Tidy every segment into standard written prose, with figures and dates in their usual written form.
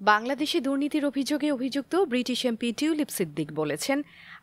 বাংলাদেশে দুর্নীতির অভিযোগে অভিযুক্ত ব্রিটিশ এমপি টিউলিপ সিদ্দিক বলেছেন,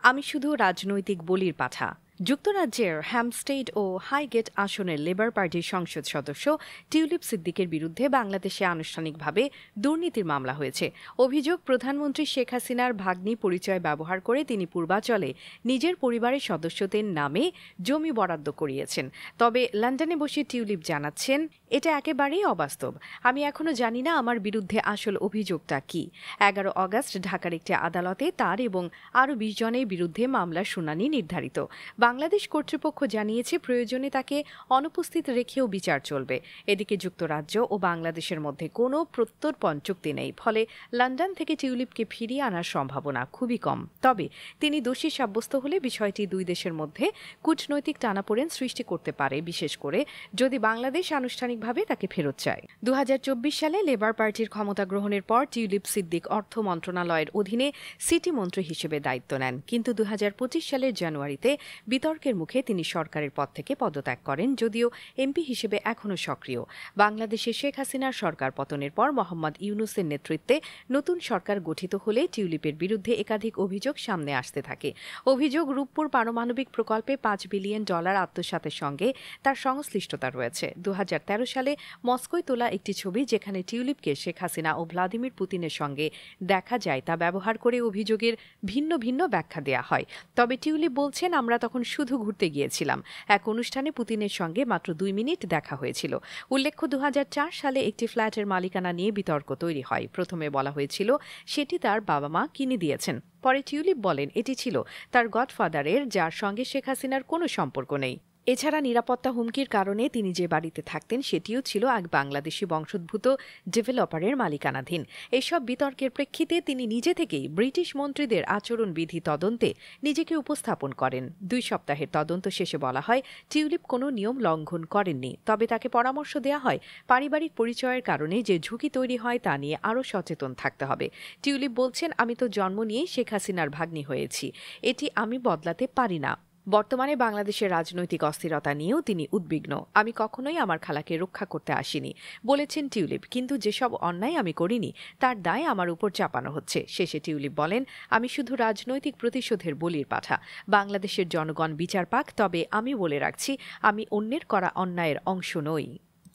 আমি শুধু রাজনৈতিক বলির পাঠা। যুক্তরাজ্যের হ্যাম্পস্টেড ও হাইগেট আসনের লেবার পার্টির সংসদ সদস্য টিউলিপ সিদ্দিকের বিরুদ্ধে বাংলাদেশে আনুষ্ঠানিকভাবে দুর্নীতির মামলা হয়েছে। অভিযোগ, প্রধানমন্ত্রী শেখ হাসিনার ভাগ্নি পরিচয় ব্যবহার করে তিনি পূর্বাচলে নিজের পরিবারের সদস্যদের নামে জমি বরাদ্দ করিয়েছেন। তবে লন্ডনে বসে টিউলিপ জানাচ্ছেন, এটা একেবারেই অবাস্তব। আমি এখনো জানি না আমার বিরুদ্ধে আসল অভিযোগটা কি। 11 অগস্ট ঢাকার একটি আদালতে তার এবং আরও 20 জনের বিরুদ্ধে মামলার শুনানি নির্ধারিত। বাংলাদেশ কর্তৃপক্ষ জানিয়েছে, প্রয়োজনে তাকে অনুপস্থিত রেখেও বিচার চলবে। এদিকে যুক্তরাজ্য ও বাংলাদেশের মধ্যে কোনো প্রত্যর্পণ চুক্তি নেই, ফলে লন্ডন থেকে টিউলিপকে ফিরিয়ে আনার সম্ভাবনা খুবই কম। তবে তিনি দোষী সাব্যস্ত হলে বিষয়টি দুই দেশের মধ্যে কূটনৈতিক টানাপোড়েন সৃষ্টি করতে পারে, বিশেষ করে যদি বাংলাদেশ আনুষ্ঠানিকভাবে তাকে ফেরত চায়। 2024 সালে লেবার পার্টির ক্ষমতা গ্রহণের পর টিউলিপ সিদ্দিক অর্থ মন্ত্রণালয়ের অধীনে সিটি মন্ত্রী হিসেবে দায়িত্ব নেন, কিন্তু 2025 সালের জানুয়ারিতে বিতর্কের মুখে তিনি সরকারের পদ থেকে পদত্যাগ করেন, যদিও এমপি হিসেবে এখনও সক্রিয়। বাংলাদেশে শেখ হাসিনার সরকার পতনের পর মোহাম্মদ ইউনূসের নেতৃত্বে নতুন সরকার গঠিত হলে টিউলিপের বিরুদ্ধে একাধিক অভিযোগ সামনে আসতে থাকে। অভিযোগ, রূপপুর পারমাণবিক প্রকল্পে $5 বিলিয়ন আত্মসাতের সঙ্গে তার সংশ্লিষ্টতা রয়েছে। 2013 সালে মস্কোয় তোলা একটি ছবি, যেখানে টিউলিপকে শেখ হাসিনা ও ভ্লাদিমির পুতিনের সঙ্গে দেখা যায়, তা ব্যবহার করে অভিযোগের ভিন্ন ভিন্ন ব্যাখ্যা দেয়া হয়। তবে টিউলিপ বলছেন, আমরা তখন শুধু ঘুরতে গিয়েছিলাম। এক অনুষ্ঠানে পুতিনের সঙ্গে মাত্র 2 মিনিট দেখা হয়েছিল। উল্লেখ্য, 2004 সালে একটি ফ্ল্যাটের মালিকানা নিয়ে বিতর্ক তৈরি হয়। প্রথমে বলা হয়েছিল সেটি তার বাবা মা কিনে দিয়েছেন। পরে টিউলিপ বলেন এটি ছিল তার গডফাদারের, যার সঙ্গে শেখ হাসিনার কোনো সম্পর্ক নেই। এছাড়া নিরাপত্তা হুমকির কারণে তিনি যে বাড়িতে থাকতেন সেটিও ছিল এক বাংলাদেশি বংশোদ্ভূত ডেভেলপারের মালিকানাধীন। এসব বিতর্কের প্রেক্ষিতে তিনি নিজে থেকেই ব্রিটিশ মন্ত্রীদের আচরণবিধি তদন্তে নিজেকে উপস্থাপন করেন। 2 সপ্তাহের তদন্ত শেষে বলা হয়, টিউলিপ কোনো নিয়ম লঙ্ঘন করেননি। তবে তাকে পরামর্শ দেওয়া হয়, পারিবারিক পরিচয়ের কারণে যে ঝুঁকি তৈরি হয় তা নিয়ে আরও সচেতন থাকতে হবে। টিউলিপ বলছেন, আমি তো জন্ম নিয়েই শেখ হাসিনার ভাগ্নি হয়েছি, এটি আমি বদলাতে পারি না। বর্তমানে বাংলাদেশের রাজনৈতিক অস্থিরতা নিয়েও তিনি উদ্বিগ্ন। আমি কখনোই আমার খালাকে রক্ষা করতে আসিনি, বলেছেন টিউলিপ। কিন্তু যেসব অন্যায় আমি করিনি তার দায় আমার উপর চাপানো হচ্ছে। শেষে টিউলিপ বলেন, আমি শুধু রাজনৈতিক প্রতিশোধের বলির পাঠা। বাংলাদেশের জনগণ বিচার পাক, তবে আমি বলে রাখছি, আমি অন্যের করা অন্যায়ের অংশ নই।